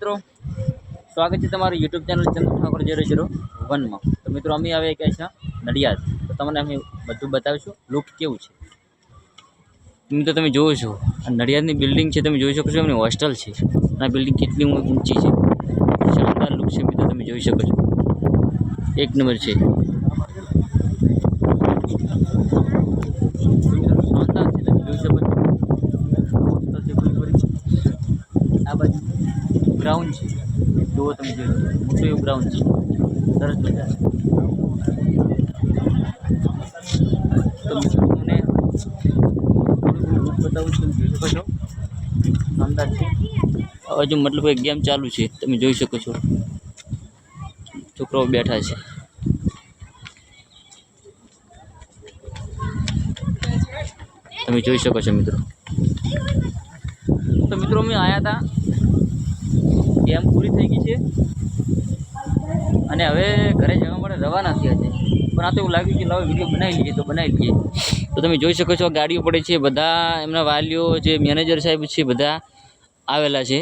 મિત્રો સ્વાગત છે તમારું યુટ્યુબ ચેનલ ચંદ્ર ઠાકોર 001 માં। તો મિત્રો અમે આવે કે છે નડિયાદ, તો તમને અમે બધું બતાવીશું લુક કેવું છે। મિત્રો તમે જોવો છો આ નડિયાદની બિલ્ડિંગ છે, તમે જોઈ શકો છો, એમની હોસ્ટેલ છે। આ બિલ્ડિંગ કેટલી ઊંચી છે, શાનદાર લુક છે મિત્રો, તમે જોઈ શકો છો, એક નંબર છે। શાનદાર છે, તમે જોઈ શકો છો। આ બાજુ ગ્રાઉન્ડ છે, જુઓ તમે જોઈ મોટું એવું ગ્રાઉન્ડ છે, સરસ મજા। તો મિત્રો તમને લુક બતાવું છું, તમે જોઈ શકો છો, શાનદાર છે। હજુ મતલબ એક ગેમ ચાલુ છે, તમે જોઈ શકો છો, છોકરાઓ બેઠા છે। તમે જોઈ શકો છો મિત્રો। તો મિત્રો અમે આવ્યા હતા, ગેમ પૂરી થઈ ગઈ છે અને હવે ઘરે જવા માટે રવાના થયા છે, પણ આ તો એવું લાગ્યું કે લાવો વિડીયો બનાવી લઈએ, તો બનાવી લઈએ। તો તમે જોઈ શકો છો ગાડીઓ પડે છે, બધા એમના વાલીઓ જે મેનેજર સાહેબ છે બધા આવેલા છે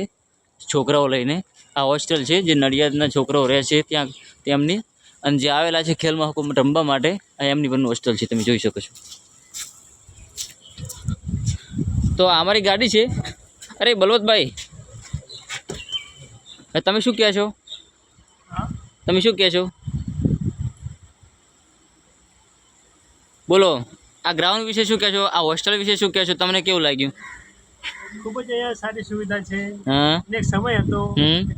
છોકરાઓ લઈને। આ હોસ્ટેલ છે જે નડિયાદના છોકરાઓ રહે છે ત્યાં તેમની, અને જે આવેલા છે ખેલ મહાકુંભ રમવા માટે, આ એમની પણ હોસ્ટેલ છે, તમે જોઈ શકો છો। તો અમારી ગાડી છે। અરે બલવતભાઈ, તમે શું કહો છો? તમે શું કહો છો? બોલો, આ ગ્રાઉન્ડ વિશે શું કહો છો? આ હોસ્ટેલ વિશે શું કહો છો? તમને કેવું લાગ્યું? ખૂબ જ અહીંયા સારી સુવિધા છે। હા, એક સમય હતો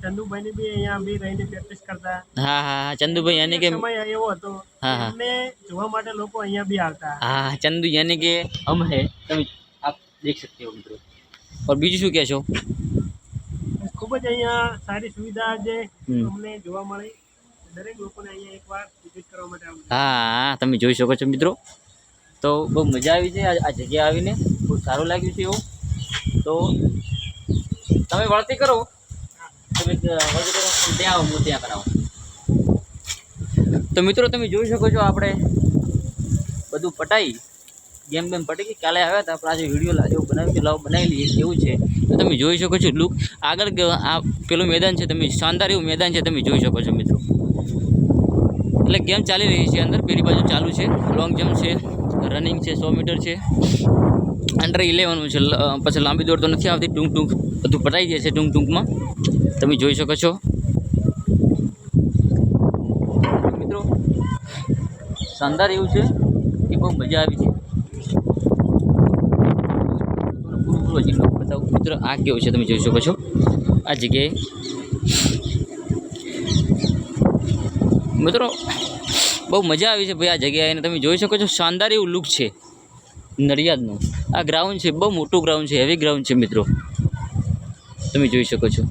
ચંદુભાઈ બી અહીંયા બી રહીને પ્રેક્ટિસ કરતા। હા હા, ચંદુભાઈ યાની કે, સમય એવો હતો એમને જોવા માટે લોકો અહીંયા બી આવતા। हाँ चंदू यानी कि हम है, तुम आप देख सकते हो मित्रों। और बीजू શું કહે છો? ખૂબ જ અહીંયા સારી સુવિધા છે, અમને જોવા મળી, દરેક લોકોને અહીંયા એકવાર વિઝિટ કરવા માટે આવવું। હા, તમે જોઈ શકો છો મિત્રો, તો બહુ મજા આવી છે આ જગ્યા આવીને, બહુ સારું લાગ્યું છે એવું। તો તમે વળતી કરો, તમે વળતી કરો, ત્યાં આવો, હું ત્યાં કરાવું। તો મિત્રો તમે જોઈ શકો છો, આપણે બધું પટાઈ ગેમ પટી ગઈ, કાલે આવ્યા હતા પણ આજે વિડીયો લાવ્યો બનાવ્યું કે લાવો બનાવી લઈએ એવું છે। તો તમે જોઈ શકો છો લુક આગળ, આ પેલું મેદાન છે, તમે શાનદાર એવું મેદાન છે, તમે જોઈ શકો છો મિત્રો। એટલે ગેમ ચાલી રહી છે અંદર, પેલી બાજુ ચાલુ છે, લોંગ જમ્પ છે, રનિંગ છે, 100 મીટર છે, અંડર 11 છે, પછી લાંબી દોડ તો નથી આવતી, ટૂંક બધું પટાઈ જાય છે ટૂંકમાં, તમે જોઈ શકો છો મિત્રો। શાનદાર એવું છે કે બહુ મજા આવી છે। પૂરું બતાવું મિત્રો, આ કેવું છે તમે જોઈ શકો છો આ જગ્યાએ મિત્રો, બહુ મજા આવી છે ભાઈ આ જગ્યાએ, અને તમે જોઈ શકો છો શાનદાર એવું લુક છે નડિયાદનું। આ ગ્રાઉન્ડ છે, બહુ મોટું ગ્રાઉન્ડ છે, હેવી ગ્રાઉન્ડ છે મિત્રો, તમે જોઈ શકો છો।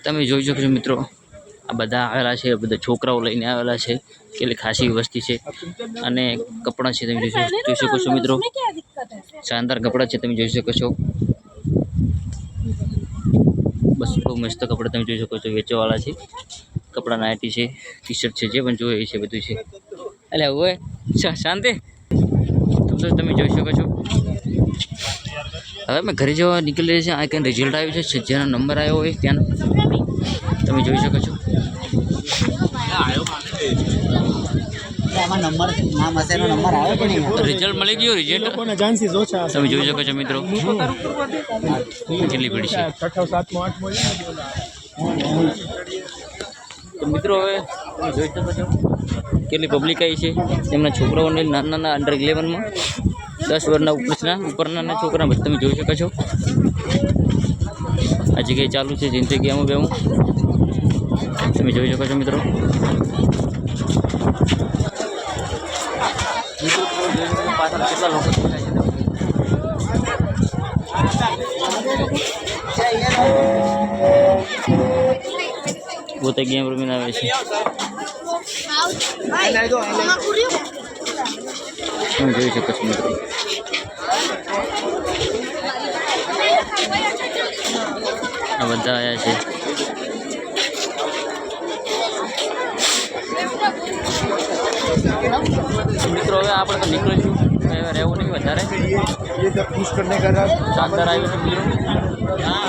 તમે જોઈ શકો છો મિત્રો, આ બધા આવેલા છે, બધા છોકરાઓ લઈને આવેલા છે, કેટલી ખાસી વસ્તી છે, અને કપડાં છે, તમે જોઈ શકો છો મિત્રો, શાનદાર કપડાં છે, તમે જોઈ શકો છો। બસ બહુ મસ્ત કપડાં તમે જોઈ શકો છો, વેચવાવાળા છે, કપડાં નાઇટી છે, ટી શર્ટ છે, જે પણ જોઈએ છે બધું છે। એટલે હવે શાંતિ, તમે જોઈ શકો છો। હવે મેં ઘરે જવા નીકળી છે, આ કંઈ રિઝલ્ટ આવ્યું છે, જેનો નંબર આવ્યો હોય ત્યાં તમે જોઈ શકો છો। રિઝલ્ટ મળી ગયું, રિઝલ્ટ તમે જોઈ શકો છો મિત્રો, કેટલી ભીડ છે। તો મિત્રો હવે તમે જોઈ શકો છો કેટલી પબ્લિક આવી છે, એમના છોકરાઓને નાના અંડર 11માં 10 વર્ષના ઉપરના છોકરા બધા તમે જોઈ શકો છો। આ જગ્યાએ ચાલુ છે જિંદગી ગેમો બેમો, તમે જોઈ શકો છો મિત્રો। પાછળ કેટલા લોકો દેખાય છે, પોતે ગેમ રમીને આવે છે, તમે જોઈ શકો છો મિત્રો। આ બધા આવ્યા છે, તો મિત્રો હવે આપણે તો નીકળીશું હવે રહેવું નહીં વધારે ये जब पुश करने का ना શાનદાર આવ્યું છે મિત્રો